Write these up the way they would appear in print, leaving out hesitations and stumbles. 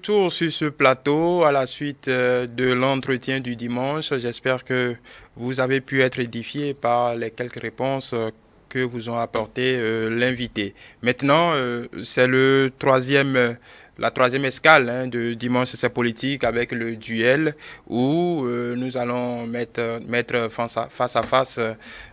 retour sur ce plateau à la suite de l'entretien du dimanche. J'espère que vous avez pu être édifié par les quelques réponses que vous ont apporté l'invité. Maintenant, c'est la troisième escale de Dimanche c'est politique avec le duel où nous allons mettre face à face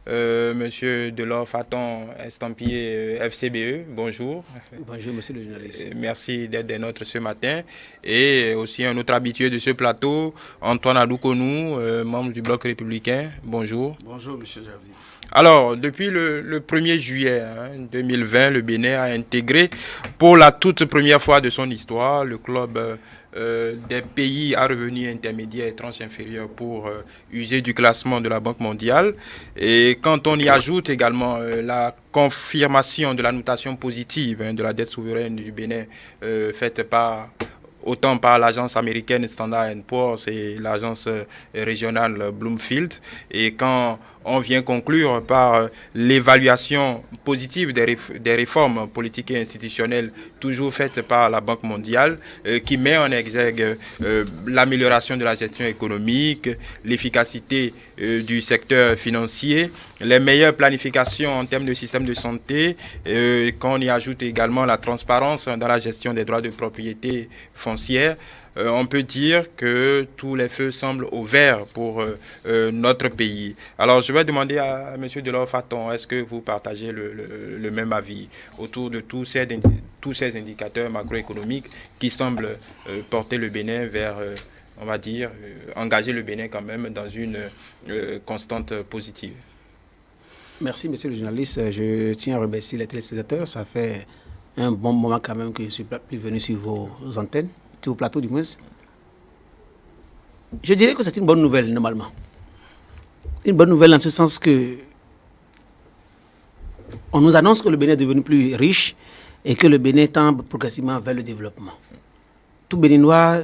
Monsieur Delors Faton, estampillé FCBE. Bonjour. Bonjour, monsieur le journaliste. Merci d'être des nôtres ce matin. Et aussi un autre habitué de ce plateau, Antoine Adoukonou, membre du Bloc républicain. Bonjour. Bonjour, monsieur Javier. Alors, depuis le 1er juillet 2020, le Bénin a intégré pour la toute première fois de son histoire le club des pays à revenus intermédiaires et tranches inférieures pour user du classement de la Banque mondiale. Et quand on y ajoute également la confirmation de la notation positive de la dette souveraine du Bénin faite autant par l'agence américaine Standard & Poor's et l'agence régionale Bloomfield. Et quand on vient conclure par l'évaluation positive des réformes politiques et institutionnelles toujours faites par la Banque mondiale, qui met en exergue l'amélioration de la gestion économique, l'efficacité du secteur financier, les meilleures planifications en termes de système de santé, quand on y ajoute également la transparence dans la gestion des droits de propriété foncière, on peut dire que tous les feux semblent au vert pour notre pays. Alors, je vais demander à M. Delors Faton, est-ce que vous partagez le même avis autour de tous ces indicateurs macroéconomiques qui semblent porter le Bénin vers, on va dire, engager le Bénin quand même dans une constante positive? Merci, monsieur le journaliste. Je tiens à remercier les téléspectateurs. Ça fait un bon moment quand même que je suis venu sur vos antennes, sur vos plateaux du moins. Je dirais que c'est une bonne nouvelle, normalement. Une bonne nouvelle en ce sens que on nous annonce que le Bénin est devenu plus riche et que le Bénin tend progressivement vers le développement. Tout Béninois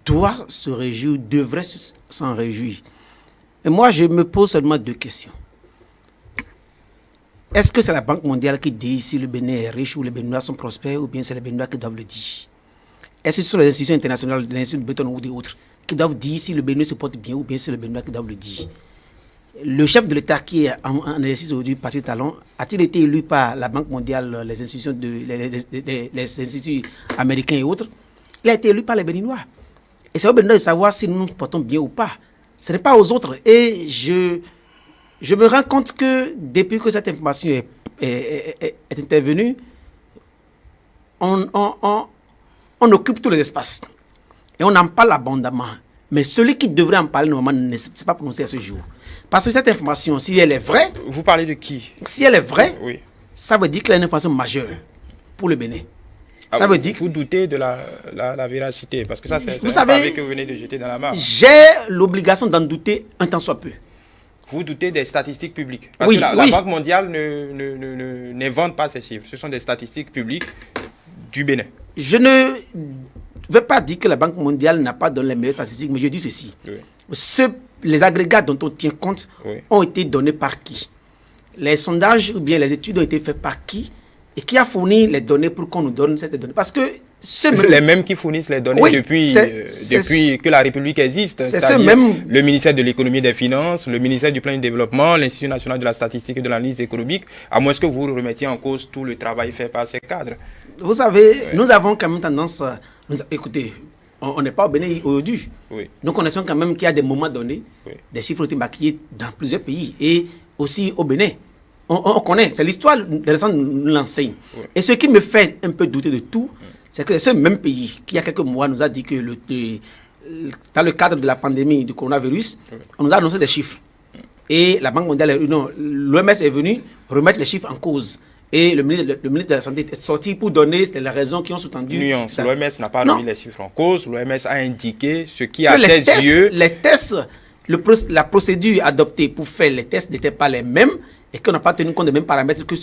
doit se réjouir, devrait s'en réjouir. Et moi, je me pose seulement deux questions. Est-ce que c'est la Banque mondiale qui dit si le Bénin est riche ou les Béninois sont prospères, ou bien c'est les Béninois qui doivent le dire? Est-ce que ce sont les institutions internationales, l'Institut de Bretton Woods et autres, qui doivent dire si le Bénin se porte bien, ou bien c'est les Béninois qui doivent le dire? Le chef de l'État qui est en exercice aujourd'hui, Patrice Talon, a-t-il été élu par la Banque mondiale, les institutions les instituts américains et autres? Il a été élu par les Béninois. Et c'est aux Béninois de savoir si nous nous portons bien ou pas. Ce n'est pas aux autres. Et je me rends compte que depuis que cette information est intervenue, on occupe tous les espaces. Et on en parle abondamment. Mais celui qui devrait en parler normalement ne s'est pas prononcé à ce jour. Parce que cette information, si elle est vraie... Vous parlez de qui? Si elle est vraie, oui. Ça veut dire qu'elle est une information majeure pour le Bénin. Ça veut dire que vous doutez de la véracité, parce que ça, c'est un pavé que vous venez de jeter dans la mare. J'ai l'obligation d'en douter un tant soit peu. Vous doutez des statistiques publiques? Parce que la Banque mondiale n'invente pas ces chiffres. Ce sont des statistiques publiques du Bénin. Je ne vais pas dire que la Banque mondiale n'a pas donné les meilleures statistiques, mais je dis ceci. Oui. Les agrégats dont on tient compte ont été donnés par qui? Les sondages ou bien les études ont été faites par qui? Et qui a fourni les données pour qu'on nous donne cette donnée? Parce que les mêmes qui fournissent les données depuis que la République existe, c'est-à-dire le ministère de l'économie et des finances, le ministère du plan de développement, l'Institut national de la statistique et de l'analyse économique, à moins que vous remettiez en cause tout le travail fait par ces cadres. Vous savez, nous avons quand même tendance... écoutez, on n'est pas au Bénin aujourd'hui. Nous connaissons quand même qu'il y a des moments donnés, des chiffres ont été maquillés dans plusieurs pays et aussi au Bénin. On connaît, c'est l'histoire, nous l'enseigne. Et ce qui me fait un peu douter de tout, c'est que ce même pays qui, il y a quelques mois, nous a dit que dans le cadre de la pandémie du coronavirus, on nous a annoncé des chiffres. Et la Banque mondiale, l'OMS est venu remettre les chiffres en cause. Et le ministre de la Santé est sorti pour donner les raisons qui ont sous-tendu. Nuance, l'OMS n'a pas remis les chiffres en cause. L'OMS a indiqué ce qui, à ses yeux... Les tests, la procédure adoptée pour faire les tests n'était pas les mêmes et qu'on n'a pas tenu compte des mêmes paramètres que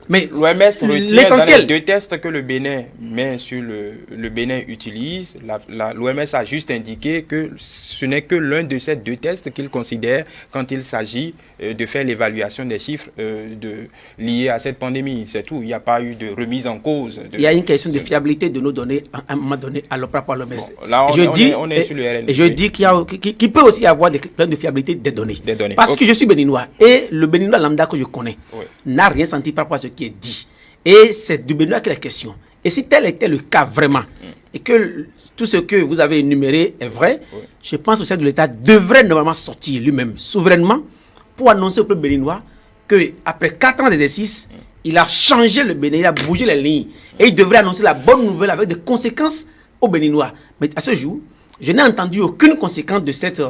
Mais l'OMS retient dans les l'essentiel, 2 tests que le Bénin met sur le Bénin utilise. L'OMS a juste indiqué que ce n'est que l'un de ces 2 tests qu'il considère quand il s'agit de faire l'évaluation des chiffres liés à cette pandémie. C'est tout. Il n'y a pas eu de remise en cause. Il y a une question de fiabilité de nos données à un moment donné à par rapport à l'OMS. Bon, là, on est sur le RND. Et je dis qu'il peut aussi y avoir des problèmes de fiabilité des données. Parce que je suis béninois et le béninois lambda que je connais n'a rien senti par rapport à ce qui est dit. Et c'est du béninois qu'il est question. Et si tel était le cas vraiment, et que tout ce que vous avez énuméré est vrai, je pense que le chef de l'État devrait normalement sortir lui-même souverainement pour annoncer au peuple béninois qu'après 4 ans d'exercice, il a changé le Bénin, il a bougé les lignes. Et il devrait annoncer la bonne nouvelle avec des conséquences aux Béninois. Mais à ce jour, je n'ai entendu aucune conséquence de cette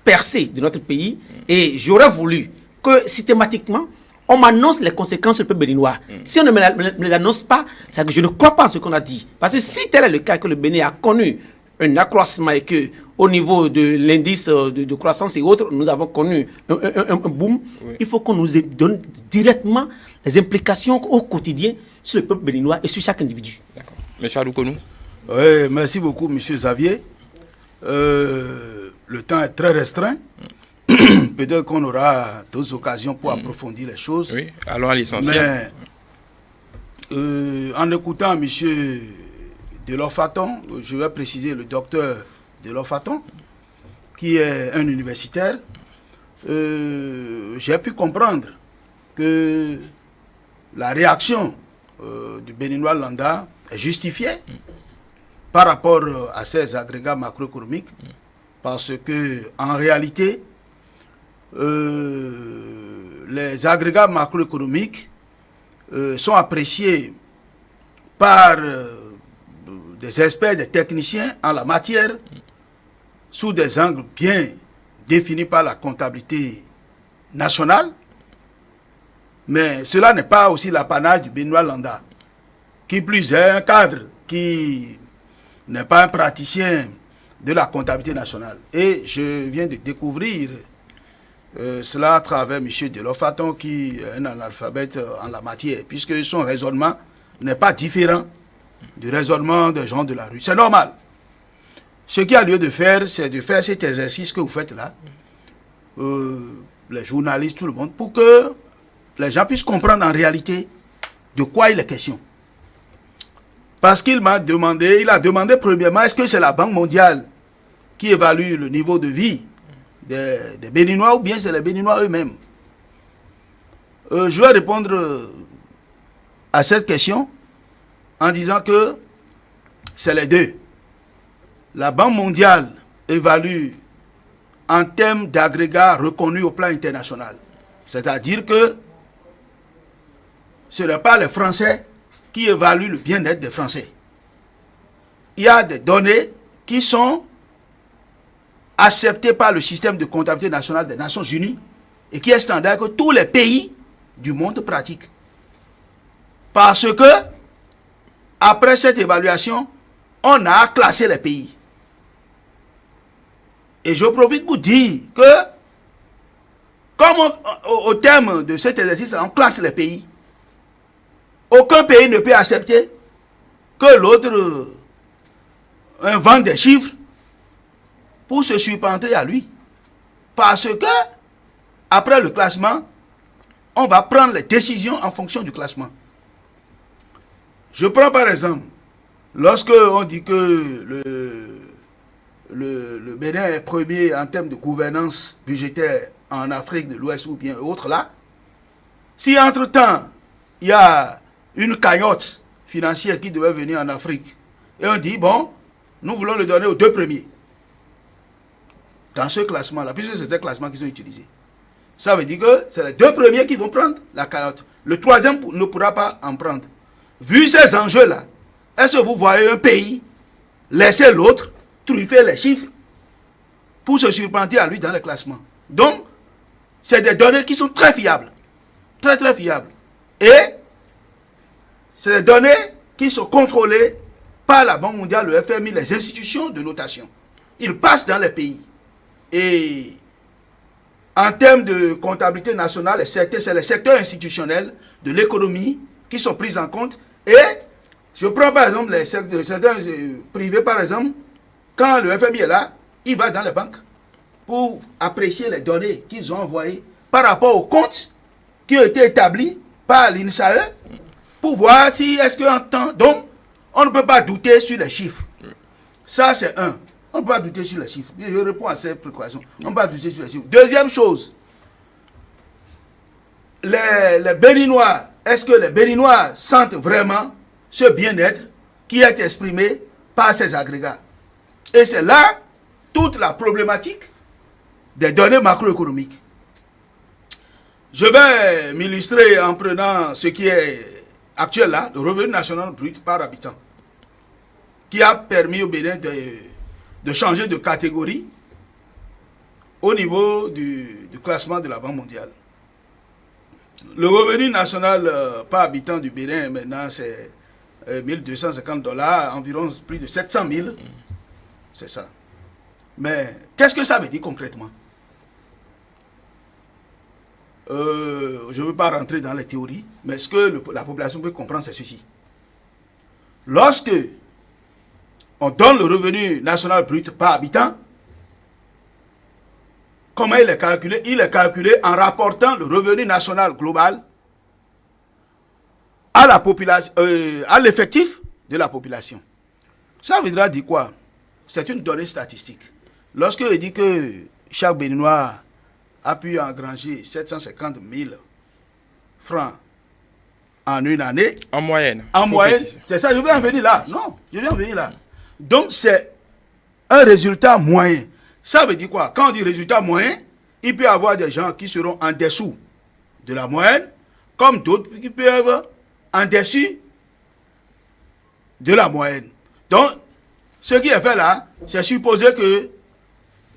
percée de notre pays. Et j'aurais voulu que systématiquement, on m'annonce les conséquences sur le peuple béninois. Si on ne me les annonce pas, c'est que je ne crois pas à ce qu'on a dit. Parce que si tel est le cas, que le Bénin a connu un accroissement et que au niveau de l'indice de croissance et autres, nous avons connu un boom, il faut qu'on nous donne directement les implications au quotidien sur le peuple béninois et sur chaque individu. D'accord. Monsieur Adoukounou. Oui, merci beaucoup, monsieur Xavier. Le temps est très restreint. Peut-être qu'on aura d'autres occasions pour approfondir les choses. Oui, allons à l'essentiel. Mais en écoutant monsieur Delors Faton, je vais préciser le docteur Delors Faton, qui est un universitaire, j'ai pu comprendre que la réaction du Béninois lambda est justifiée par rapport à ces agrégats macroéconomiques, parce que en réalité, les agrégats macroéconomiques sont appréciés par des experts, des techniciens en la matière, sous des angles bien définis par la comptabilité nationale. Mais cela n'est pas aussi l'apanage du Béninois lambda, qui plus est un cadre qui n'est pas un praticien de la comptabilité nationale. Et je viens de découvrir cela à travers M. Delors Faton, qui est un analphabète en la matière, puisque son raisonnement n'est pas différent du raisonnement des gens de la rue. C'est normal. Ce qu'il y a lieu de faire, c'est de faire cet exercice que vous faites là, les journalistes, tout le monde, pour que les gens puissent comprendre en réalité de quoi il est question. Parce qu'il a demandé premièrement, est-ce que c'est la Banque mondiale qui évalue le niveau de vie des Béninois ou bien c'est les Béninois eux-mêmes? Je vais répondre à cette question en disant que c'est les deux. La Banque mondiale évalue en termes d'agrégats reconnus au plan international. C'est-à-dire que ce n'est pas les Français qui évaluent le bien-être des Français. Il y a des données qui sont acceptées par le système de comptabilité nationale des Nations Unies et qui est standard que tous les pays du monde pratiquent. Parce que, après cette évaluation, on a classé les pays. Et je profite pour dire que, comme au terme de cet exercice, on classe les pays, aucun pays ne peut accepter que l'autre invente des chiffres pour se surpenter à lui. Parce que, après le classement, on va prendre les décisions en fonction du classement. Je prends par exemple, lorsque on dit que le Bénin est premier en termes de gouvernance budgétaire en Afrique de l'Ouest ou bien autre là, si entre-temps, il y a une cagnotte financière qui devait venir en Afrique, et on dit, bon, nous voulons le donner aux 2 premiers, dans ce classement-là, puisque c'est ces classements qui sont utilisés. Ça veut dire que c'est les 2 premiers qui vont prendre la cagnotte. Le 3e ne pourra pas en prendre. Vu ces enjeux-là, est-ce que vous voyez un pays laisser l'autre truffer les chiffres pour se surplanter à lui dans le classement? Donc, c'est des données qui sont très fiables. Très, très fiables. Et c'est des données qui sont contrôlées par la Banque mondiale, le FMI, les institutions de notation. Ils passent dans les pays. Et en termes de comptabilité nationale, c'est les secteurs institutionnels de l'économie qui sont pris en compte. Et je prends par exemple les secteurs privés, par exemple, quand le FMI est là, il va dans les banques pour apprécier les données qu'ils ont envoyées par rapport aux comptes qui ont été établis par l'INSAE pour voir si est-ce qu'en temps. Donc, on ne peut pas douter sur les chiffres. Ça, c'est un. On ne peut pas douter sur les chiffres. Je réponds à ces précautions. On ne peut pas douter sur les chiffres. Deuxième chose, les Béninois, est-ce que les Béninois sentent vraiment ce bien-être qui est exprimé par ces agrégats? Et c'est là toute la problématique des données macroéconomiques. Je vais m'illustrer en prenant ce qui est actuel là, le revenu national brut par habitant, qui a permis au Bénin de changer de catégorie au niveau du classement de la Banque mondiale. Le revenu national par habitant du Bénin maintenant c'est 1250 $, environ plus de 700 000. C'est ça. Mais qu'est-ce que ça veut dire concrètement? Je ne veux pas rentrer dans les théories, mais ce que la population peut comprendre, c'est ceci. Lorsque on donne le revenu national brut par habitant, comment il est calculé? Il est calculé en rapportant le revenu national global à la population, à l'effectif de la population. Ça voudra dire quoi? C'est une donnée statistique. Lorsque je dis que chaque Béninois a pu engranger 750 000 francs en une année. En moyenne. En moyenne, c'est ça, je vais en venir là. Non, je vais en venir là. Donc, c'est un résultat moyen. Ça veut dire quoi? Quand on dit résultat moyen, il peut y avoir des gens qui seront en dessous de la moyenne, comme d'autres qui peuvent en dessus de la moyenne. Donc, ce qui est fait là, c'est supposer que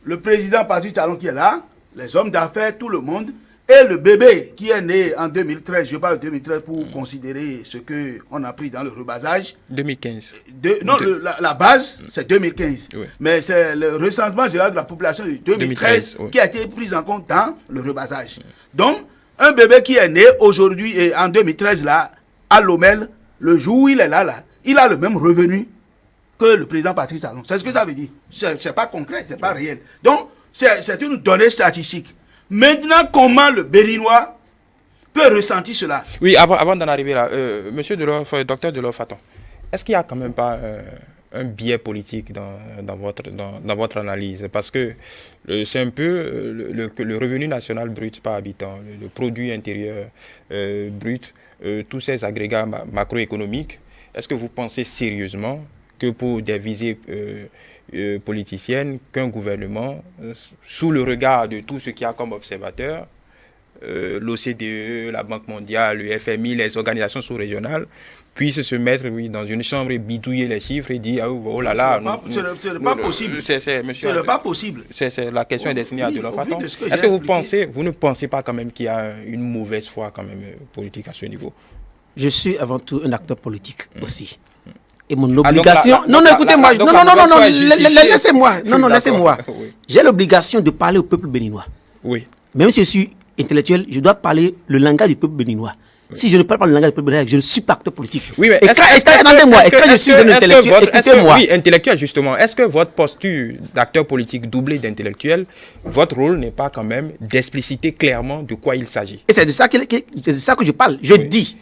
le président Patrice Talon qui est là, les hommes d'affaires, tout le monde, et le bébé qui est né en 2013, je parle de 2013 pour considérer ce qu'on a pris dans le rebasage. 2015. Non, la base, c'est 2015. Oui. Mais c'est le recensement général de la population de 2013 oui. qui a été pris en compte dans le rebasage. Donc, un bébé qui est né aujourd'hui et en 2013, là, à Lomel, le jour où il est là, il a le même revenu que le président Patrice Talon. C'est ce que ça veut dire. C'est pas concret, c'est pas réel. Donc, c'est une donnée statistique. Maintenant, comment le Béninois peut ressentir cela? Oui, avant d'en arriver là, monsieur docteur Delors Faton, est-ce qu'il n'y a quand même pas un biais politique dans votre analyse? Parce que c'est un peu le revenu national brut par habitant, le produit intérieur brut, tous ces agrégats macroéconomiques. Est-ce que vous pensez sérieusement que pour des visées politiciennes, qu'un gouvernement, sous le regard de tout ce qu'il y a comme observateur, l'OCDE, la Banque mondiale, le FMI, les organisations sous-régionales, puissent se mettre dans une chambre et bidouiller les chiffres et dire oh là là, ce n'est pas possible. Ce n'est pas possible. La question est destinée à Delors Faton. Est-ce que vous ne pensez pas quand même qu'il y a une mauvaise foi quand même politique à ce niveau? Je suis avant tout un acteur politique aussi. Et mon obligation... écoutez-moi. Laissez-moi. Laissez-moi. Oui. J'ai l'obligation de parler au peuple béninois. Oui. Même si je suis intellectuel, je dois parler le langage du peuple béninois. Oui. Si je ne parle pas le langage du peuple béninois, je ne suis pas acteur politique. Oui, mais attendez-moi, et quand je suis un intellectuel, écoutez-moi. Oui, intellectuel justement. Est-ce que votre posture d'acteur politique doublé d'intellectuel, votre rôle n'est pas quand même d'expliciter clairement de quoi il s'agit? Et c'est de ça que je parle. Je dis,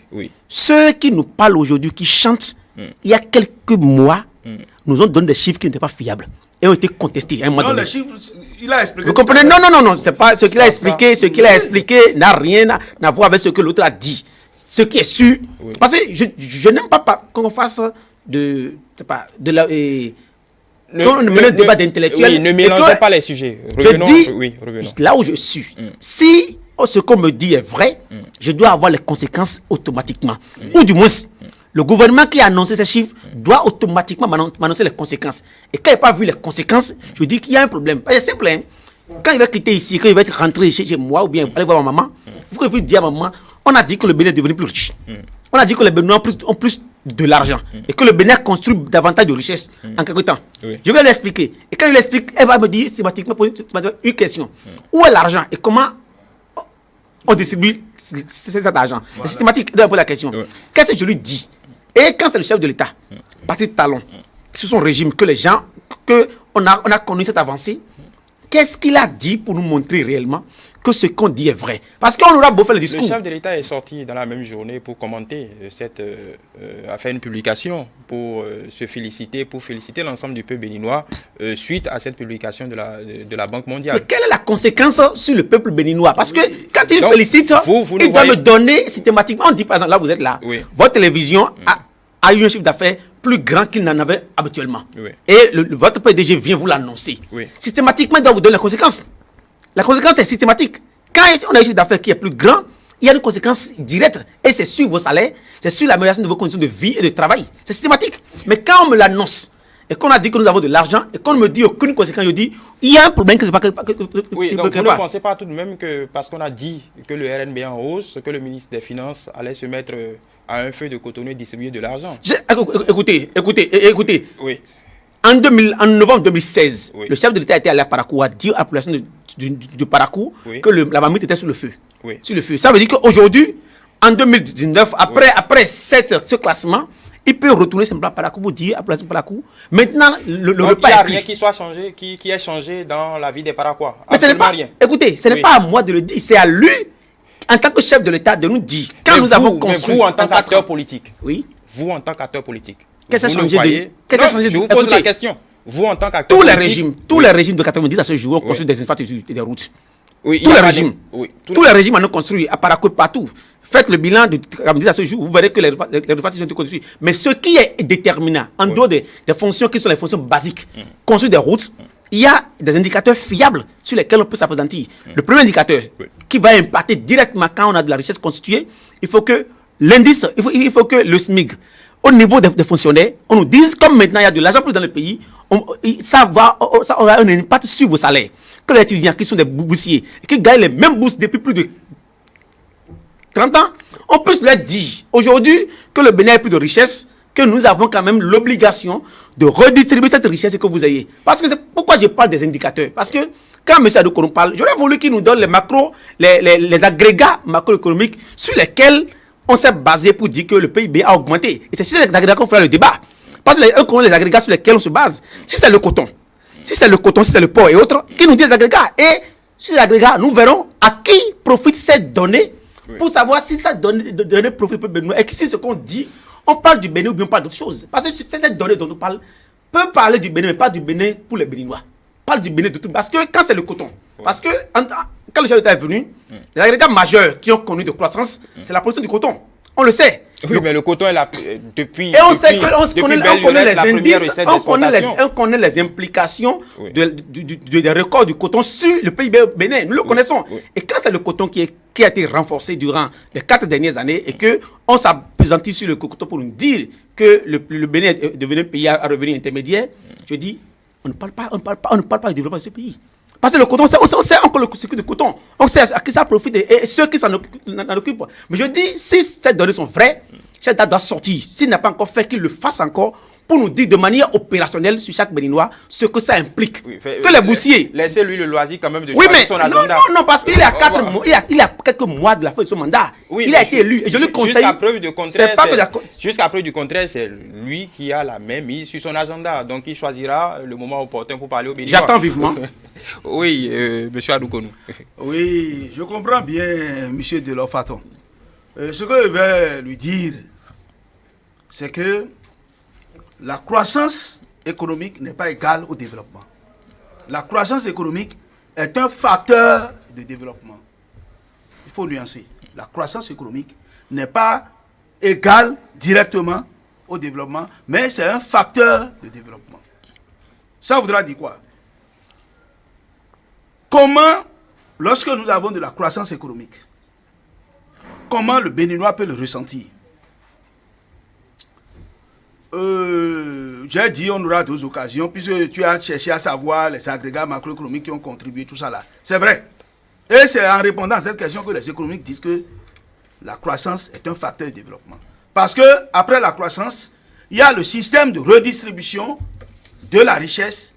ceux qui nous parlent aujourd'hui, qui chantent, il y a quelques mois, nous ont donné des chiffres qui n'étaient pas fiables et ont été contestés à un moment donné. Les chiffres, il a expliqué. Vous comprenez? Non, c'est pas ce qu'il a expliqué. Ce qu'il a expliqué n'a rien à voir avec ce que l'autre a dit. Ce qui est sûr, parce que je n'aime pas qu'on fasse qu'on mène un débat d'intellectuels. Oui, ne mélangez pas les sujets. Revenons. Là où je suis, si ce qu'on me dit est vrai, je dois avoir les conséquences automatiquement. Ou du moins, le gouvernement qui a annoncé ces chiffres doit automatiquement m'annoncer les conséquences. Et quand il n'a pas vu les conséquences, je dis qu'il y a un problème. C'est simple. Hein? Quand il va quitter ici, quand il va rentrer chez moi ou bien aller voir ma maman, vous pouvez plus dire à maman, on a dit que le Bénin est devenu plus riche. On a dit que les Béninois ont plus de l'argent et que le Bénin construit davantage de richesses en quelque temps. Oui. Je vais l'expliquer. Et quand je l'explique, elle va me dire systématiquement poser une question. Où est l'argent et comment on distribue cet argent? C'est systématique. Elle me pose la question. Oui. Qu'est-ce que je lui dis? Et quand c'est le chef de l'État, Patrice Talon, sur son régime, que les gens, on a connu cette avancée, qu'est-ce qu'il a dit pour nous montrer réellement que ce qu'on dit est vrai? Parce qu'on aura beau faire le discours. Le chef de l'État est sorti dans la même journée pour commenter a fait une publication pour se féliciter, pour féliciter l'ensemble du peuple béninois suite à cette publication de la Banque mondiale. Mais quelle est la conséquence sur le peuple béninois? Parce que quand il Donc, félicite, vous il doit me donner systématiquement. On dit par exemple, là vous êtes là, Oui. votre télévision a eu un chiffre d'affaires plus grand qu'il n'en avait habituellement. Oui. Et votre PDG vient vous l'annoncer. Oui. Systématiquement, il doit vous donner la conséquence. La conséquence est systématique. Quand on a un chiffre d'affaires qui est plus grand, il y a une conséquence directe. Et c'est sur vos salaires, c'est sur l'amélioration de vos conditions de vie et de travail. C'est systématique. Mais quand on me l'annonce, et qu'on a dit que nous avons de l'argent, et qu'on ne me dit aucune conséquence, je dis, il y a un problème que je ne sais pas. Oui, donc vous ne pensez pas tout de même que parce qu'on a dit que le RNB est en hausse, que le ministre des Finances allait se mettre à un feu de Cotonou et distribuer de l'argent? Écoutez. Oui. En novembre 2016, Oui. le chef de l'État était allé à Parakou, a dit à la population de Parakou Oui. que la marmite était sur le feu. Oui. Sur le feu. Ça veut dire qu'aujourd'hui, en 2019, après ce classement, il peut retourner simplement à Parakou pour dire à la population de Parakou. Maintenant, le Donc, repas il n'y a est cuit. rien qui soit changé, qui ait changé dans la vie des Paraquois. Mais ce n'est Absolument pas, rien. écoutez, ce n'est Oui. pas à moi de le dire, c'est à lui, en tant que chef de l'État, de nous dire. Quand Mais nous vous, avons mais construit. vous en tant en qu'acteur 4 ans, politique, oui. vous en tant qu'acteur politique, Qu'est-ce qui a vous ne changé voyez- qu'est-ce qui a Non, changé je vous pose écoutez, la question. Vous en tant qu'acteur Tous les politique, régimes, tous oui. les régimes de 90 à ce jour ont construit des infrastructures et des routes. Oui, il Tous y a les pas de- régimes. oui, Tous les régimes en ont construit, à Parakou, partout. Faites le bilan de 90 à ce jour, vous verrez que les infrastructures ont été construites. Mais ce qui est déterminant, en dehors des fonctions qui sont les fonctions basiques, construire des routes, il y a des indicateurs fiables sur lesquels on peut s'appesantir. Le premier indicateur Oui. qui va impacter directement quand on a de la richesse constituée, il faut que l'indice, il faut que le SMIC, au niveau des fonctionnaires, on nous dise, comme maintenant il y a de l'argent plus dans le pays, ça aura un impact sur vos salaires. Que les étudiants qui sont des boursiers, qui gagnent les mêmes bourses depuis plus de 30 ans, on peut se leur dire aujourd'hui que le Bénin a plus de richesse, que nous avons quand même l'obligation de redistribuer cette richesse que vous ayez. Parce que c'est pourquoi je parle des indicateurs. Parce que quand M. Adoukourou parle, j'aurais voulu qu'il nous donne les agrégats macroéconomiques sur lesquels on s'est basé pour dire que le PIB a augmenté. Et c'est sur ces agrégats qu'on fera le débat. Parce que les agrégats sur lesquels on se base, si c'est le coton, si c'est le porc et autres, qui nous dit les agrégats. Et sur les agrégats, nous verrons à qui profite cette donnée pour savoir si cette donnée profite au Bénin. Et si ce qu'on dit, on parle du Bénin ou bien on parle d'autre chose. Parce que cette donnée dont on parle peut parler du Bénin, mais pas du Bénin pour les Béninois. Parle du Bénin de tout. Parce que quand c'est le coton, parce que quand le chef d'État est venu, les agrégats majeurs qui ont connu de croissance, c'est la production du coton. On le sait. Oui, mais le coton est là depuis. Et on sait qu'on connaît les indices, on on connaît les implications Oui. des records du coton sur le pays Bénin. Nous le connaissons. Oui. Et quand c'est le coton qui a été renforcé durant les 4 dernières années et qu'on s'appesantit sur le coton pour nous dire que le Bénin est devenu un pays à revenu intermédiaire, je dis, on ne parle pas du développement de ce pays. Parce que le coton, on sait encore le circuit de coton. On sait à qui ça profite et ceux qui s'en occupent. Mais je dis, si ces données sont vraies, chaque date doit sortir. S'il n'a pas encore fait, qu'il le fasse encore pour nous dire de manière opérationnelle sur chaque Béninois ce que ça implique. Oui, que les boursiers. Laissez-lui le loisir quand même de Oui, choisir mais son agenda. non, parce qu'il a 4 mois, il a quelques mois de la fin de son mandat. Oui, il a été élu. Et je lui conseille. Jusqu'à preuve du contraire, c'est pas que la- jusqu'à preuve du contraire, c'est lui qui a la même mise sur son agenda. Donc il choisira le moment opportun pour parler au Béninois. J'attends vivement. Oui, monsieur Adoukourou. Oui, je comprends bien, monsieur Delors-Faton. Ce que je vais lui dire, c'est que la croissance économique n'est pas égale au développement. La croissance économique est un facteur de développement. Il faut nuancer. La croissance économique n'est pas égale directement au développement, mais c'est un facteur de développement. Ça voudra dire quoi? Comment, lorsque nous avons de la croissance économique, comment le Béninois peut le ressentir? J'ai dit on aura 2 occasions, puisque tu as cherché à savoir les agrégats macroéconomiques qui ont contribué, tout ça là. C'est vrai. Et c'est en répondant à cette question que les économiques disent que la croissance est un facteur de développement. Parce que après la croissance, il y a le système de redistribution de la richesse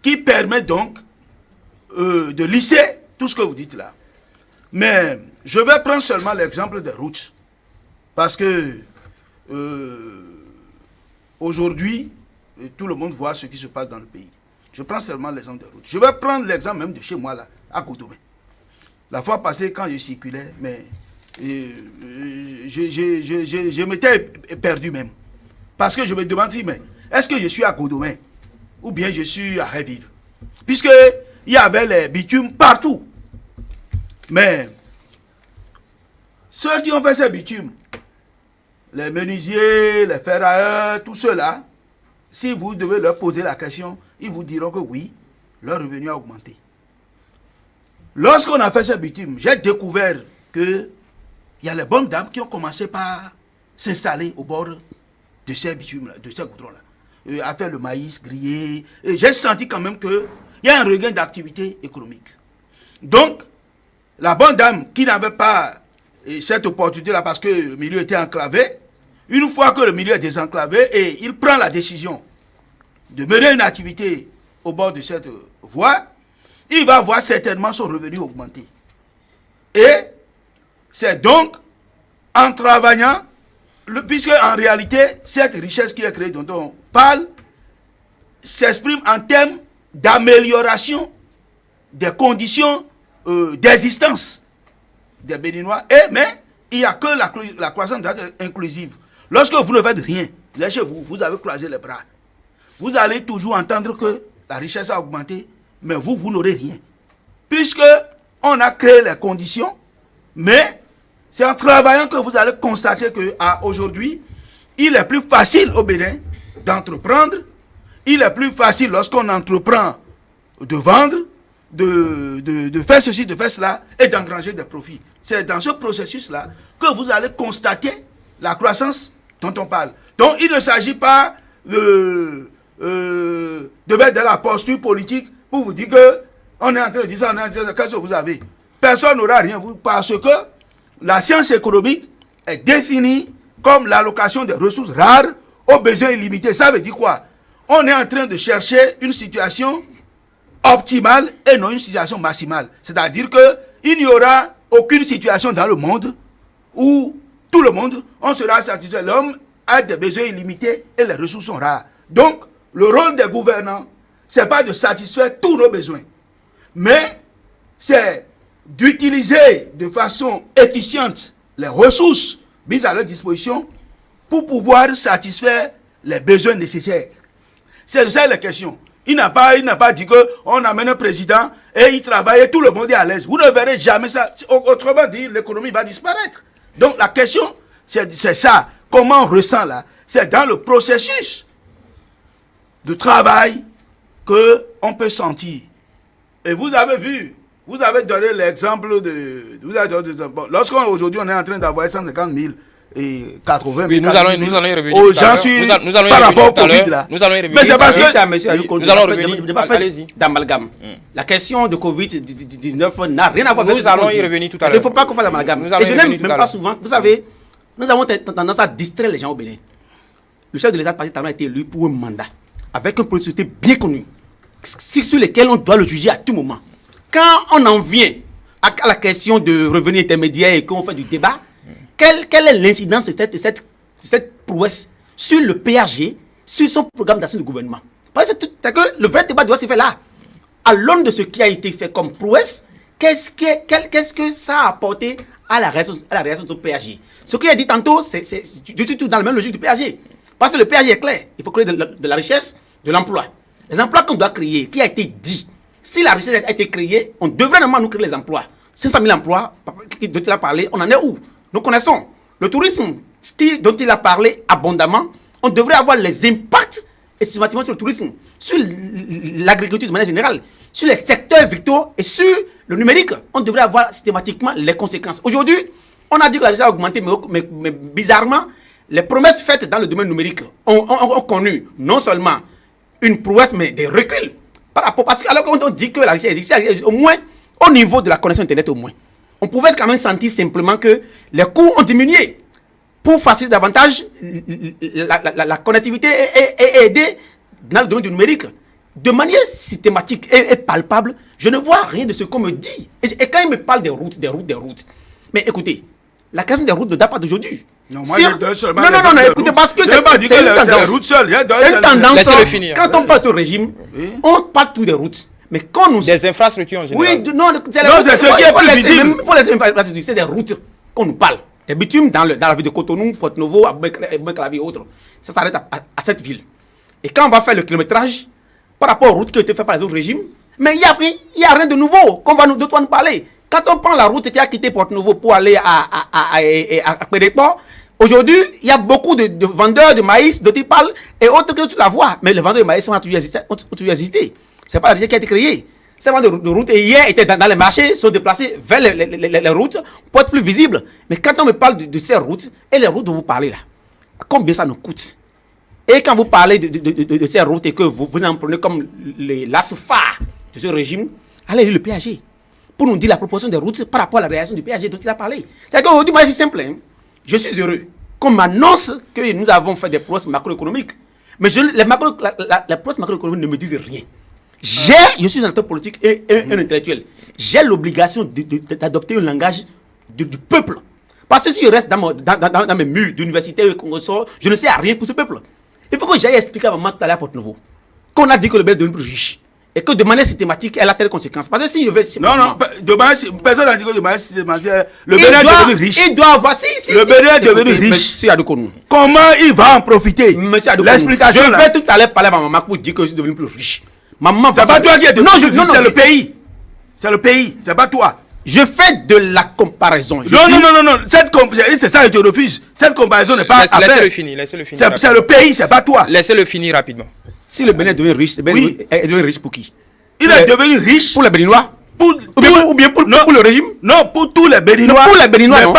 qui permet donc de lisser tout ce que vous dites là. Mais je vais prendre seulement l'exemple des routes. Parce que aujourd'hui, tout le monde voit ce qui se passe dans le pays. Je prends seulement l'exemple des routes. Je vais prendre l'exemple même de chez moi là, à Godomé. La fois passée, quand je circulais, mais je m'étais perdu même. Parce que je me demandais, mais est-ce que je suis à Godomé ou bien je suis à Révive? Puisque il y avait les bitumes partout. Mais ceux qui ont fait ces bitumes, les menuisiers, les ferrailleurs, tout ceux-là, si vous devez leur poser la question, ils vous diront que oui, leur revenu a augmenté. Lorsqu'on a fait ce bitume, j'ai découvert qu'il y a les bonnes dames qui ont commencé par s'installer au bord de ces bitumes, de ces goudrons-là, à faire le maïs grillé. J'ai senti quand même qu'il y a un regain d'activité économique. Donc, la bonne dame qui n'avait pas cette opportunité-là parce que le milieu était enclavé, une fois que le milieu est désenclavé et il prend la décision de mener une activité au bord de cette voie, il va voir certainement son revenu augmenter. Et c'est donc en travaillant, puisque en réalité, cette richesse qui est créée dont on parle s'exprime en termes d'amélioration des conditions d'existence des Béninois. Mais il n'y a que la croissance inclusive. Lorsque vous ne faites rien, vous êtes chez vous, vous avez croisé les bras. Vous allez toujours entendre que la richesse a augmenté, mais vous n'aurez rien. Puisque on a créé les conditions, mais c'est en travaillant que vous allez constater qu'aujourd'hui, il est plus facile au Bénin d'entreprendre, il est plus facile lorsqu'on entreprend de vendre, de faire ceci, de faire cela et d'engranger des profits. C'est dans ce processus-là que vous allez constater la croissance dont on parle. Donc il ne s'agit pas de mettre dans la posture politique pour vous dire que on est en train de dire ça, on est en train de dire qu'est-ce que vous avez. Personne n'aura rien, parce que la science économique est définie comme l'allocation des ressources rares aux besoins illimités. Ça veut dire quoi? On est en train de chercher une situation optimale et non une situation maximale. C'est-à-dire qu'il n'y aura aucune situation dans le monde où tout le monde, on sera satisfait. L'homme a des besoins illimités et les ressources sont rares. Donc, le rôle des gouvernants, ce n'est pas de satisfaire tous nos besoins, mais c'est d'utiliser de façon efficiente les ressources mises à leur disposition pour pouvoir satisfaire les besoins nécessaires. C'est ça la question. Il n'a pas dit qu'on amène un président et il travaille et tout le monde est à l'aise. Vous ne verrez jamais ça. Autrement dit, l'économie va disparaître. Donc la question, c'est ça. Comment on ressent là? C'est dans le processus de travail qu'on peut sentir. Et vous avez vu, vous avez donné l'exemple de... Lorsqu'aujourd'hui on est en train d'avoir 150 000 et 80 000, oui, nous allons y revenir aux gens sur, par rapport au Covid là. Nous allons y revenir. Mais c'est parce que... Nous allons revenir. Allez-y. D'amalgame. La question de Covid-19 n'a rien à voir avec... Nous allons y revenir tout à l'heure. Il ne faut pas qu'on fasse l'amalgame. Et je n'aime même pas souvent... Vous savez, nous avons tendance à distraire les gens au Bénin. Le chef de l'État a été élu pour un mandat, avec une politicité bien connue, sur lesquelles on doit le juger à tout moment. Quand on en vient à la question de revenus intermédiaires et qu'on fait du débat, quelle est l'incidence de cette prouesse sur le PAG, sur son programme d'action du gouvernement? Parce que que le vrai débat doit se faire là. À l'aune de ce qui a été fait comme prouesse, qu'est-ce que ça a apporté à la réaction de son PAG? Ce qu'il a dit tantôt, je suis tout dans la même logique du PAG. Parce que le PAG est clair. Il faut créer de la richesse, de l'emploi. Les emplois qu'on doit créer, qui a été dit. Si la richesse a été créée, on devrait normalement nous créer les emplois. 500 000 emplois dont il a parlé, on en est où? Nous connaissons. Le tourisme dont il a parlé abondamment, on devrait avoir les impacts systématiquement sur le tourisme, sur l'agriculture de manière générale, sur les secteurs vitaux et sur le numérique. On devrait avoir systématiquement les conséquences. Aujourd'hui, on a dit que la richesse a augmenté, mais bizarrement, les promesses faites dans le domaine numérique ont connu non seulement une prouesse, mais des reculs. Parce que alors qu'on dit que la richesse existe, au moins, au niveau de la connexion Internet, au moins, on pouvait quand même sentir simplement que les coûts ont diminué. pour faciliter davantage la connectivité et aider dans le domaine du numérique. De manière systématique et palpable, je ne vois rien de ce qu'on me dit. Et quand il me parle des routes, mais écoutez, la question des routes ne date pas d'aujourd'hui. Non, moi, je donne seulement non, écoutez, parce que c'est une tendance. C'est une tendance. Quand on parle sur le régime, on parle tout des routes. Mais quand nous... Des infrastructures en général. Oui, non, c'est ce qui est plus visible. Il faut laisser même pas, c'est des routes qu'on nous parle. Des bitumes dans la ville de Cotonou, Porto-Novo, Aboubacar et autres. Ça s'arrête à cette ville. Et quand on va faire le kilométrage, par rapport aux routes qui ont été faites par les autres régimes, mais il n'y a rien de nouveau qu'on va nous parler. Quand on prend la route qui a quitté Porto-Novo pour aller à Pédéport, aujourd'hui, il y a beaucoup de vendeurs de maïs dont ils parlent et autres que tu la vois. Mais les vendeurs de maïs ont toujours existé. Ce n'est pas la région qui a été créée. Ces vendeurs de routes, hier, étaient dans les marchés, sont déplacés vers les routes pour être plus visibles. Mais quand on me parle de ces routes, et les routes dont vous parlez là, combien ça nous coûte? Et quand vous parlez de ces routes et que vous en prenez comme l'axe phare de ce régime, allez lire le PAG pour nous dire la proportion des routes par rapport à la réaction du PAG dont il a parlé. C'est qu'aujourd'hui, moi, je suis simple. Hein. Je suis heureux qu'on m'annonce que nous avons fait des progrès macroéconomiques. Mais les progrès macroéconomiques ne me disent rien. Je suis un acteur politique et un intellectuel. J'ai l'obligation d'adopter un langage du peuple. Parce que si je reste dans mes murs d'université et qu'on ressort, je ne sais rien pour ce peuple. Il faut que j'aille expliquer à maman tout à l'heure à Porto-Novo qu'on a dit que le Bénin est devenu plus riche et que de manière systématique, elle a telle conséquence. Parce que si je vais... Non, personne n'a dit que de manière systématique, le Bénin est devenu riche. Il doit avoir... Le Bénin est devenu riche. Monsieur Adoukonou. Comment il va en profiter? Monsieur Adoukonou. L'explication je vais tout à l'heure parler à ma maman pour dire que je suis devenu plus riche. Maman... C'est pas toi qui es devenu riche, c'est le pays. C'est le pays, c'est pas toi. Je fais de la comparaison. Non. C'est ça que je refuse. Cette comparaison n'est pas à faire. Laissez-le finir. C'est le pays, c'est pas toi. Laissez-le finir rapidement. Si le Bénin est devenu riche, est devenu riche pour qui? Il est devenu riche pour les Béninois ou bien pour le régime? Non, pour tous les Béninois. Pour les Béninois, non.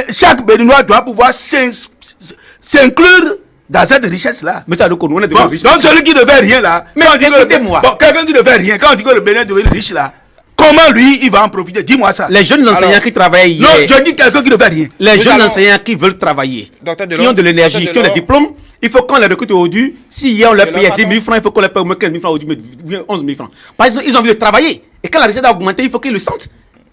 Chaque Béninois doit pouvoir s'inclure dans cette richesse-là. Monsieur Adoukonou, on est devenu riche. Donc celui qui ne fait rien là. Mais écoutez-moi. Quelqu'un qui ne fait rien, quand on dit que le Bénin est devenu riche là, comment lui, il va en profiter? Dis-moi ça. Les jeunes enseignants qui travaillent... Non, je dis quelqu'un qui ne fait rien. Les jeunes enseignants qui veulent travailler, qui ont de l'énergie, qui ont des diplômes, il faut qu'on les recrute aujourd'hui. Si hier on leur paye 10 000 francs, il faut qu'on les paye au moins 15 000 francs aujourd'hui, 11 000 francs. Parce qu'ils ont envie de travailler. Et quand la richesse a augmenté, il faut qu'ils le sentent.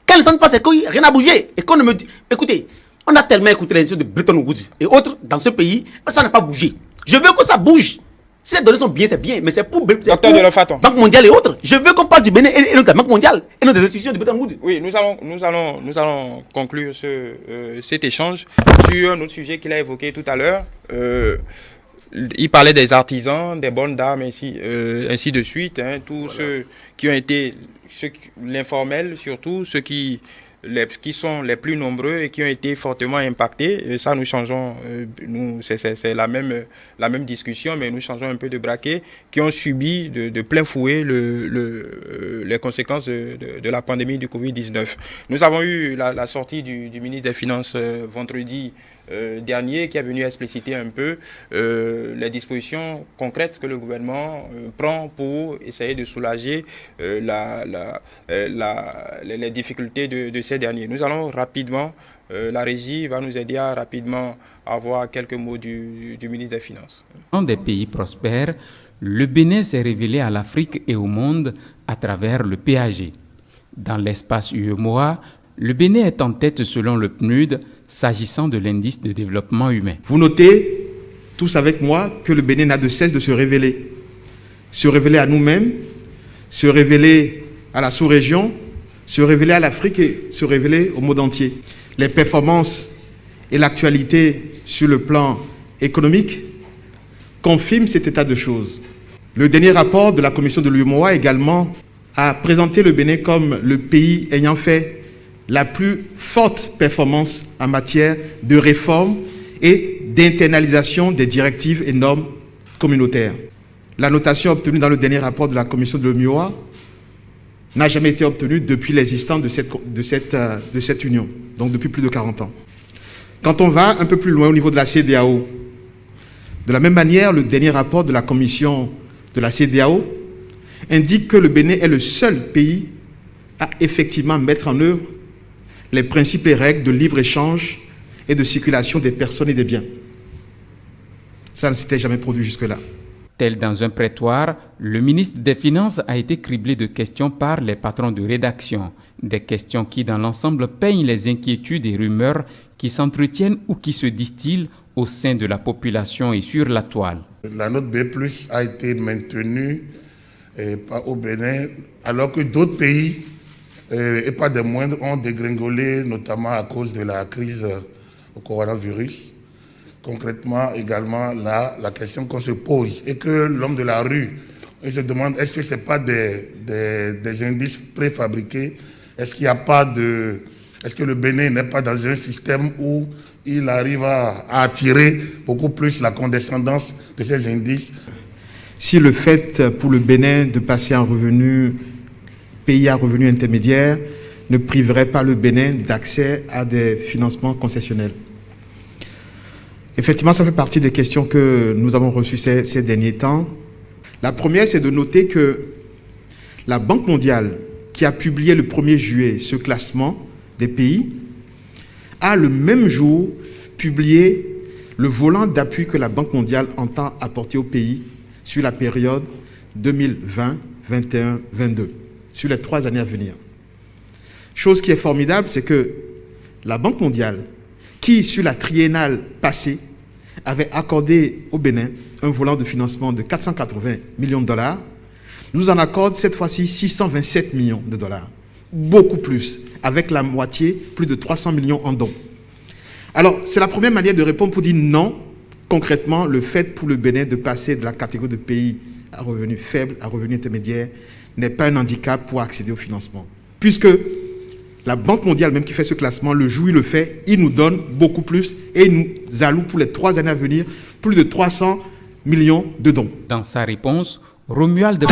Quand ils ne sentent pas, c'est que rien n'a bougé. Et qu'on ne me dit... Écoutez, on a tellement écouté les émissions de Bretton Woods et autres dans ce pays, ça n'a pas bougé. Je veux que ça bouge. Si les données sont bien, c'est bien, mais c'est pour Banque mondiale et autres. Je veux qu'on parle du Bénin et de la Banque mondiale et de des institutions de Bretton Woods. Oui, nous allons conclure cet échange sur un autre sujet qu'il a évoqué tout à l'heure. Il parlait des artisans, des bonnes dames, ainsi de suite. Hein, tous ceux qui ont été, l'informel surtout, ceux qui sont les plus nombreux et qui ont été fortement impactés. Et ça, nous changeons, c'est la même discussion, mais nous changeons un peu de braquet, qui ont subi de plein fouet les conséquences de la pandémie du Covid-19. Nous avons eu la sortie du ministre des Finances vendredi dernier, qui est venu expliciter un peu les dispositions concrètes que le gouvernement prend pour essayer de soulager les difficultés de ces derniers. Nous allons rapidement, la régie va nous aider à rapidement avoir quelques mots du ministre des Finances. Dans des pays prospères, le Bénin s'est révélé à l'Afrique et au monde à travers le PAG. Dans l'espace UEMOA, le Bénin est en tête selon le PNUD s'agissant de l'indice de développement humain. Vous notez tous avec moi que le Bénin n'a de cesse de se révéler à nous-mêmes, se révéler à la sous-région, se révéler à l'Afrique et se révéler au monde entier. Les performances et l'actualité sur le plan économique confirment cet état de choses. Le dernier rapport de la commission de l'UEMOA également a présenté le Bénin comme le pays ayant fait la plus forte performance en matière de réforme et d'internalisation des directives et normes communautaires. La notation obtenue dans le dernier rapport de la commission de l'UEMOA n'a jamais été obtenue depuis l'existence de cette union, donc depuis plus de 40 ans. Quand on va un peu plus loin au niveau de la CEDEAO, de la même manière, le dernier rapport de la commission de la CEDEAO indique que le Bénin est le seul pays à effectivement mettre en œuvre les principes et règles de libre-échange et de circulation des personnes et des biens. Ça ne s'était jamais produit jusque-là. Tel dans un prétoire, le ministre des Finances a été criblé de questions par les patrons de rédaction. Des questions qui, dans l'ensemble, peignent les inquiétudes et rumeurs qui s'entretiennent ou qui se distillent au sein de la population et sur la toile. La note B+ a été maintenue au Bénin, alors que d'autres pays, et pas des moindres, ont dégringolé, notamment à cause de la crise au coronavirus. Concrètement, également, là, la question qu'on se pose, et que l'homme de la rue, il se demande, est-ce que ce n'est pas des indices préfabriqués? Est-ce qu'il n'y a pas de... Est-ce que le Bénin n'est pas dans un système où il arrive à attirer beaucoup plus la condescendance de ces indices? Si le fait pour le Bénin de passer un revenu, pays à revenu intermédiaire, ne priverait pas le Bénin d'accès à des financements concessionnels. Effectivement, ça fait partie des questions que nous avons reçues ces derniers temps. La première, c'est de noter que la Banque mondiale, qui a publié le 1er juillet ce classement des pays, a le même jour publié le volant d'appui que la Banque mondiale entend apporter au pays sur la période 2020, 21, 22, sur les 3 années à venir. Chose qui est formidable, c'est que la Banque mondiale, qui sur la triennale passée avait accordé au Bénin un volant de financement de 480 millions de dollars, nous en accorde cette fois-ci 627 millions de dollars. Beaucoup plus, avec la moitié, plus de 300 millions en dons. Alors, c'est la première manière de répondre pour dire non, concrètement, le fait pour le Bénin de passer de la catégorie de pays à revenus faibles à revenus intermédiaires n'est pas un handicap pour accéder au financement. Puisque la Banque mondiale, même qui fait ce classement, le jour où il le fait, il nous donne beaucoup plus et il nous alloue pour les 3 années à venir plus de 300 millions de dons. Dans sa réponse, Romuald...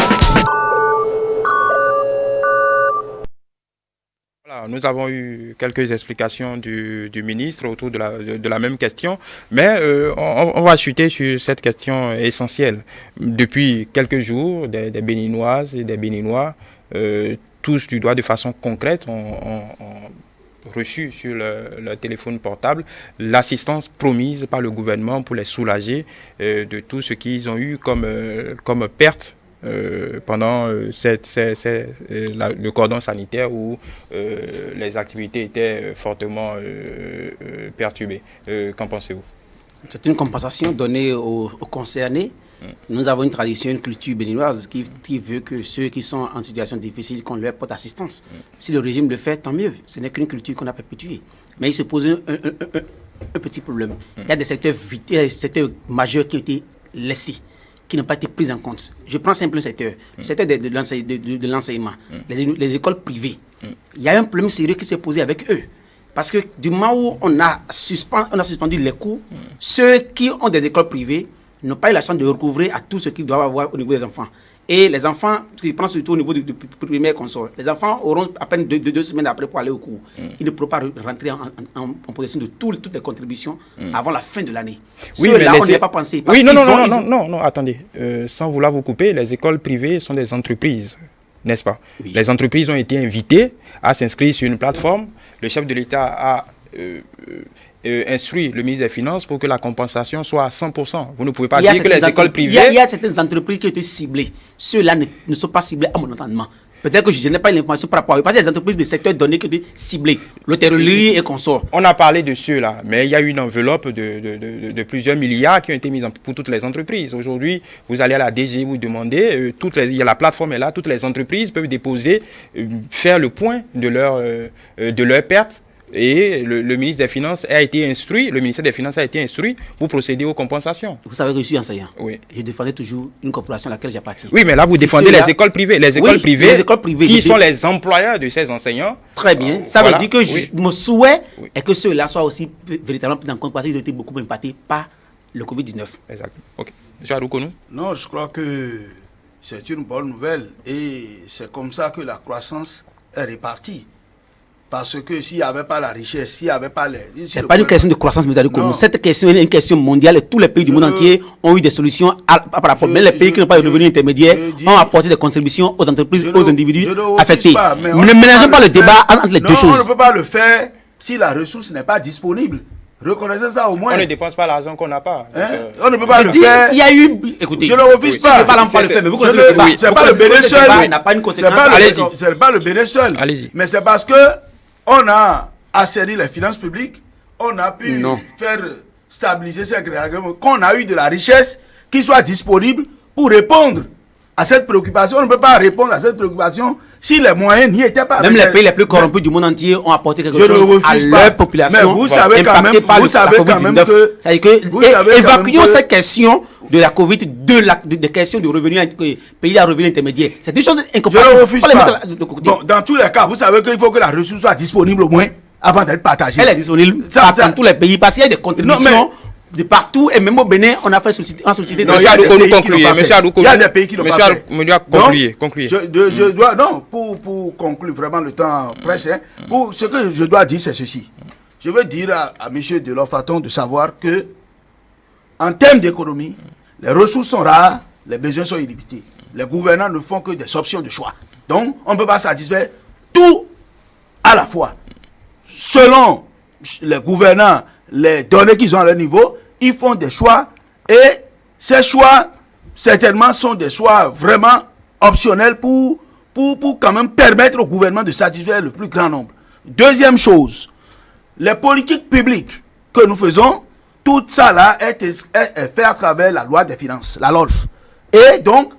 Voilà, nous avons eu quelques explications du ministre autour de la même question, mais on va chuter sur cette question essentielle. Depuis quelques jours, des Béninoises et des Béninois tous du doigt de façon concrète ont reçu sur leur téléphone portable l'assistance promise par le gouvernement pour les soulager de tout ce qu'ils ont eu comme perte pendant le cordon sanitaire où les activités étaient fortement perturbées. Qu'en pensez-vous? C'est une compensation donnée aux concernés. Nous avons une tradition, une culture béninoise qui veut que ceux qui sont en situation difficile, qu'on leur porte assistance. Si le régime le fait, tant mieux. Ce n'est qu'une culture qu'on a perpétuée. Mais il se pose un petit problème. Il y a des secteurs majeurs qui ont été laissés, qui n'ont pas été pris en compte. Je prends simplement le secteur de l'enseignement, les écoles privées. Il y a un problème sérieux qui s'est posé avec eux. Parce que du moment où on a suspendu les cours, ceux qui ont des écoles privées n'ont pas eu la chance de recouvrer à tout ce qu'ils doivent avoir au niveau des enfants. Et les enfants, je prends surtout au niveau du primaire consort, les enfants auront à peine 2 semaines après pour aller au cours. Ils ne pourront pas rentrer en possession de toutes les contributions avant la fin de l'année. Oui, ceux-là, on n'y a pas pensé. Oui, non, attendez. Sans vouloir vous couper, les écoles privées sont des entreprises, n'est-ce pas? Oui. Les entreprises ont été invitées à s'inscrire sur une plateforme. Le chef de l'État a instruit le ministre des Finances pour que la compensation soit à 100%. Vous ne pouvez pas dire que les écoles privées... Il y a certaines entreprises qui ont été ciblées. Ceux-là ne sont pas ciblés à mon entendement. Peut-être que je n'ai pas l'information par rapport à eux. Parce qu'il y a des entreprises de secteur donné qui ont été ciblées. L'hôtellerie et consorts. On a parlé de ceux-là, mais il y a eu une enveloppe de plusieurs milliards qui ont été mises pour toutes les entreprises. Aujourd'hui, vous allez à la DG, vous demandez, la plateforme est là, toutes les entreprises peuvent déposer, faire le point de leur perte. Et le ministre des Finances a été instruit, le ministère des Finances a été instruit pour procéder aux compensations. Vous savez que je suis enseignant. Oui. Je défendais toujours une corporation à laquelle j'appartiens. Oui, mais là, vous défendez les écoles privées. Les écoles privées qui sont les employeurs de ces enseignants. Très bien. Ça veut dire que mon souhait est que ceux-là soient aussi véritablement pris en compte parce qu'ils ont été beaucoup impactés par le Covid-19. Exact. Ok. M. Aroukounou? Non, je crois que c'est une bonne nouvelle et c'est comme ça que la croissance est répartie. Parce que s'il n'y avait pas la richesse, s'il n'y avait pas les... Ce n'est pas une question de croissance, M. Aroukounou. Cette question est une question mondiale et tous les pays du monde entier ont eu des solutions par rapport. Même les pays qui n'ont pas de revenus intermédiaires ont apporté des contributions aux entreprises, aux individus affectés. Ne mélangeons pas le débat entre les deux choses. On ne peut pas le faire si la ressource n'est pas disponible. Reconnaissez ça au moins. On ne dépense pas l'argent qu'on n'a pas. Hein? On ne peut pas le Dire, faire. il y a eu, écoutez, Je ne refuse oui, pas. Je ne parle pas le faire, mais vous connaissez le débat. C'est pas le Bénin seul. Il n'a pas une conséquence. C'est pas le Bénin seul. Allez-y. Mais c'est parce que on a assaini les finances publiques, on a pu faire stabiliser ces agréments, qu'on a eu de la richesse qui soit disponible pour répondre à cette préoccupation. On ne peut pas répondre à cette préoccupation si les moyens n'y étaient pas. Même les pays les plus corrompus du monde entier ont apporté quelque chose à leur Mais population. vous savez quand même, vous savez quand même que... C'est-à-dire que évacuons cette question de la Covid, des questions de revenus, pays à revenus intermédiaires. C'est une chose incompatible. Je ne refuse pas. Bon, dans tous les cas, vous savez qu'il faut que la ressource soit disponible au moins avant d'être partagée. Elle est disponible dans tous les pays parce qu'il y a des contributions de partout et même au Bénin, on a fait solliciter. Monsieur Adoukonou, concluez. Monsieur Adoukonou, il y a des pays qui n'ont pas fait. Concluez. Je dois, non, pour conclure, vraiment le temps presse, hein, pour ce que je dois dire, c'est ceci. Je veux dire à M. Delors-Faton de savoir que, en termes d'économie, les ressources sont rares, les besoins sont illimités. Les gouvernants ne font que des options de choix. Donc, on ne peut pas satisfaire tout à la fois. Selon les gouvernants, les données qu'ils ont à leur niveau, ils font des choix et ces choix, certainement, sont des choix vraiment optionnels pour quand même permettre au gouvernement de satisfaire le plus grand nombre. Deuxième chose, les politiques publiques que nous faisons, tout ça là est fait à travers la loi des finances, la LOLF. Et donc,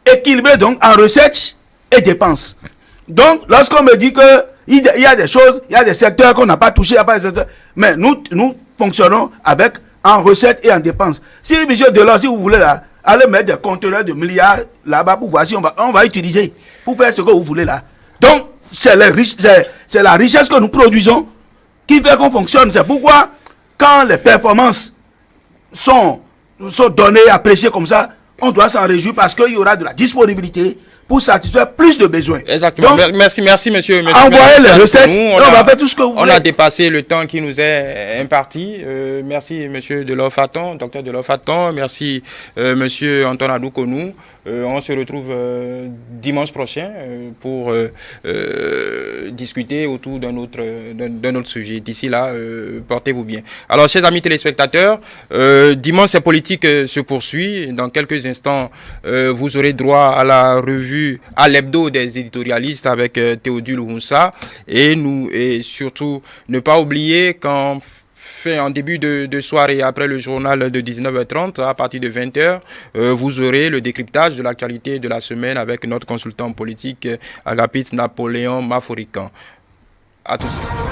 équilibré donc en recettes et dépenses. Donc, lorsqu'on me dit que il y a des choses, il y a des secteurs qu'on n'a pas touchés, il n'y a pas des secteurs, mais nous fonctionnons avec en recettes et en dépenses. Si M. Delors, si vous voulez là, allez mettre des conteneurs de milliards là-bas pour voir si on va utiliser pour faire ce que vous voulez là. Donc, c'est la richesse que nous produisons qui fait qu'on fonctionne. C'est pourquoi, quand les performances sont données, appréciées comme ça, on doit s'en réjouir parce qu'il y aura de la disponibilité pour satisfaire plus de besoins. Exactement. Donc, merci, monsieur. Envoyez les recettes, on va faire tout ce que vous voulez. On a dépassé le temps qui nous est imparti. Merci, monsieur Delors-Faton, docteur Delors-Faton. Merci, monsieur Antoine Adoukonou. On se retrouve dimanche prochain pour discuter autour d'un autre sujet. D'ici là, portez-vous bien. Alors, chers amis téléspectateurs, dimanche, cette politique se poursuit. Dans quelques instants, vous aurez droit à la revue, à l'hebdo des éditorialistes avec Théodule Hounsa. Et surtout, ne pas oublier qu'en début de soirée, après le journal de 19h30, à partir de 20h, vous aurez le décryptage de l'actualité de la semaine avec notre consultant politique, Agapit Napoléon Maforican. À tout de suite.